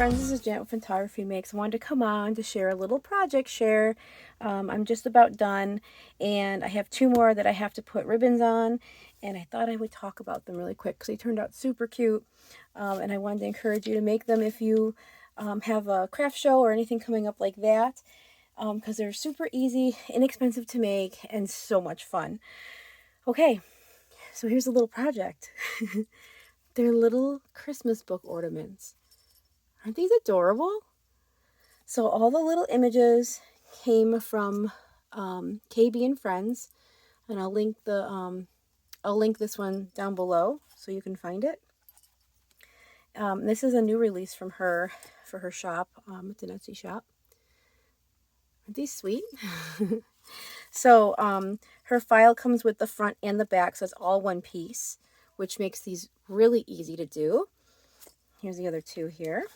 friends, this is Janet with Photography Makes. I wanted to come on to share a little project share. I'm just about done, and I have two more that I have to put ribbons on, and I thought I would talk about them really quick because they turned out super cute, and I wanted to encourage you to make them if you have a craft show or anything coming up like that, because they're super easy, inexpensive to make, and so much fun. Okay, so here's a little project. They're little Christmas book ornaments. Aren't these adorable? So all the little images came from KB and Friends, and I'll link this one down below so you can find it. This is a new release from her for her shop. It's an Etsy shop. Aren't these sweet? So her file comes with the front and the back, so it's all one piece, which makes these really easy to do. Here's the other two here.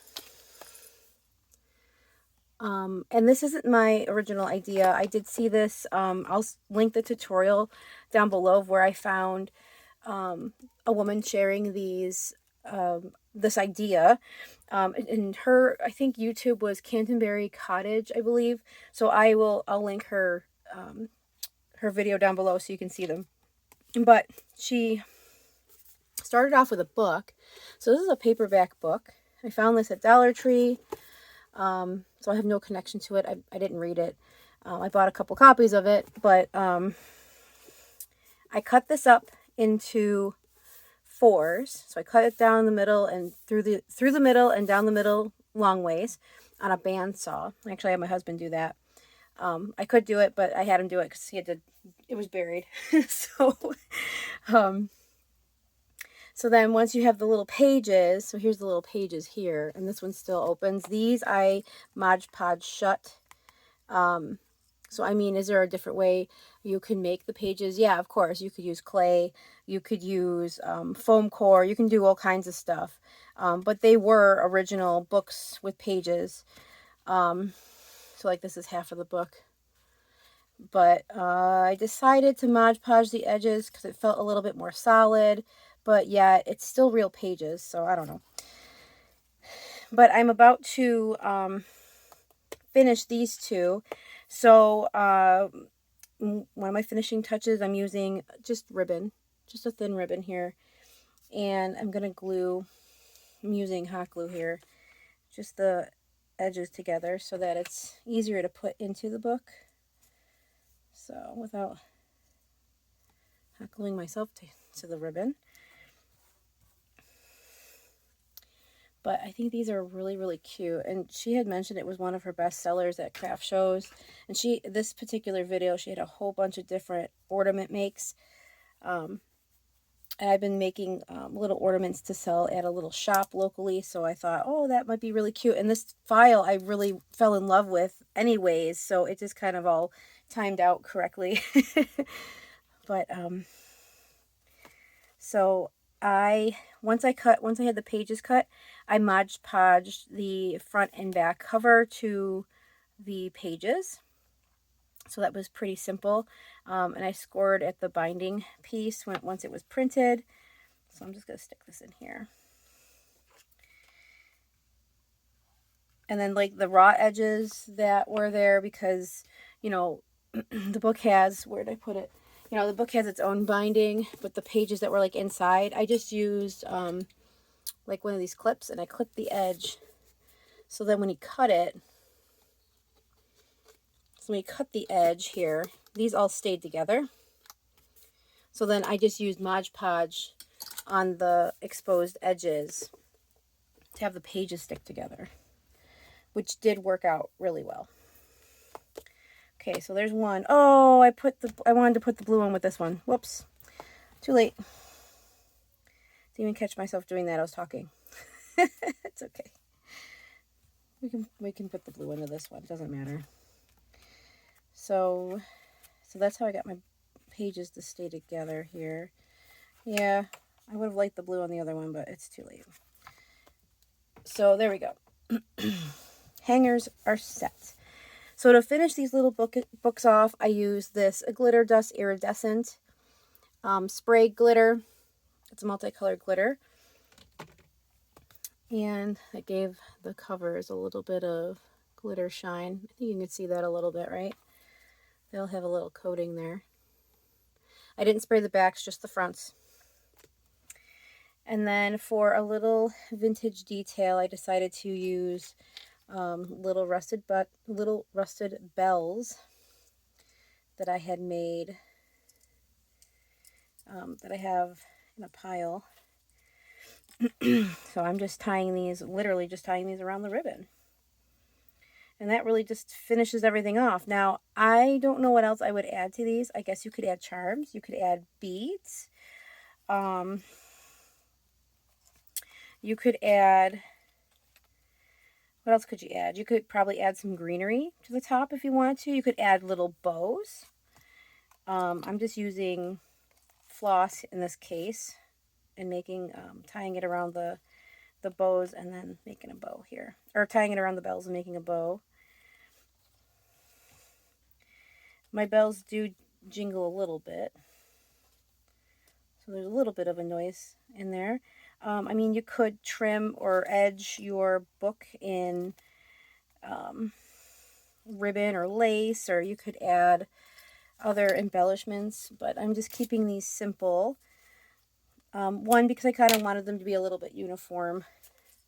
And this isn't my original idea. I did see this. I'll link the tutorial down below of where I found a woman sharing these this idea. And her, I think YouTube was Canterbury Cottage, I believe. So I'll link her her video down below so you can see them. But she started off with a book. So this is a paperback book. I found this at Dollar Tree. So I have no connection to it. I didn't read it. I bought a couple copies of it, but I cut this up into fours. So I cut it down the middle and through the middle and down the middle long ways on a bandsaw. Actually, I had my husband do that. I could do it, but I had him do it because it was buried. So then once you have the little pages, so here's the little pages here, and this one still opens. These I Mod Podge shut. So I mean, is there a different way you can make the pages? Yeah, of course. You could use clay. You could use foam core. You can do all kinds of stuff. But they were original books with pages. So like this is half of the book. But I decided to Mod Podge the edges because it felt a little bit more solid. But yeah, it's still real pages, so I don't know. But I'm about to finish these two. So one of my finishing touches, I'm using just ribbon, just a thin ribbon here. And I'm using hot glue here, just the edges together so that it's easier to put into the book. So without hot gluing myself to the ribbon. But I think these are really, really cute. And she had mentioned it was one of her best sellers at craft shows. And this particular video, she had a whole bunch of different ornament makes. And I've been making little ornaments to sell at a little shop locally. So I thought, oh, that might be really cute. And this file I really fell in love with anyways. So it just kind of all timed out correctly. But, so once I had the pages cut, I Mod Podged the front and back cover to the pages. So that was pretty simple. And I scored at the binding piece once it was printed. So I'm just going to stick this in here. And then like the raw edges that were there because, you know, the book has, where did I put it? You know, the book has its own binding, but the pages that were like inside, I just used like one of these clips and I clipped the edge. So then when you cut the edge here, these all stayed together. So then I just used Mod Podge on the exposed edges to have the pages stick together, which did work out really well. Okay, so there's one. Oh, I wanted to put the blue one with this one. Whoops. Too late. Didn't even catch myself doing that. I was talking. It's okay. We can put the blue into this one. It doesn't matter. So that's how I got my pages to stay together here. Yeah, I would have liked the blue on the other one, but it's too late. So there we go. Hangers are set. So to finish these little books off, I use this Glitter Dust Iridescent spray glitter. It's a multicolored glitter. And it gave the covers a little bit of glitter shine. I think you can see that a little bit, right? They'll have a little coating there. I didn't spray the backs, just the fronts. And then for a little vintage detail, I decided to use little rusted bells that I had made, that I have in a pile. So I'm just tying these, literally just tying these around the ribbon. And that really just finishes everything off. Now, I don't know what else I would add to these. I guess you could add charms. You could add beads. You could add, what else could you add? You could probably add some greenery to the top if you wanted to. You could add little bows. I'm just using floss in this case and making, tying it around the bows and then making a bow here. Or tying it around the bells and making a bow. My bells do jingle a little bit. So there's a little bit of a noise in there. I mean, you could trim or edge your book in ribbon or lace, or you could add other embellishments, but I'm just keeping these simple. One, because I kind of wanted them to be a little bit uniform.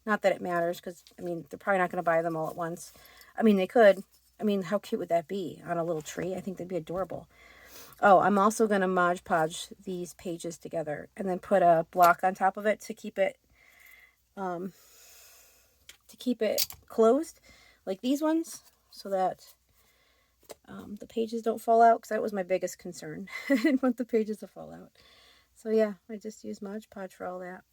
Not that it matters, because, I mean, they're probably not going to buy them all at once. I mean, they could. I mean, how cute would that be on a little tree? I think they'd be adorable. Oh, I'm also going to Mod Podge these pages together and then put a block on top of it to keep it closed, like these ones, so that the pages don't fall out, because that was my biggest concern. I didn't want the pages to fall out. So yeah, I just used Mod Podge for all that.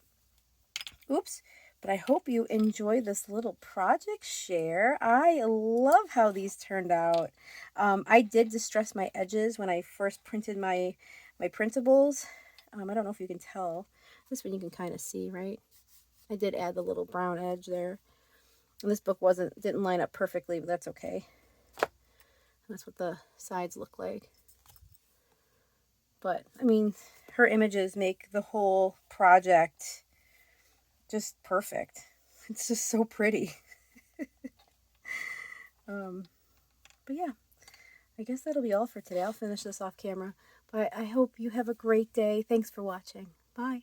Oops. But I hope you enjoy this little project share. I love how these turned out. I did distress my edges when I first printed my printables. I don't know if you can tell. This one you can kind of see, right? I did add the little brown edge there. And this book didn't line up perfectly, but that's okay. That's what the sides look like. But, I mean, her images make the whole project just perfect. It's just so pretty. But yeah, I guess that'll be all for today. I'll finish this off camera. But I hope you have a great day. Thanks for watching. Bye.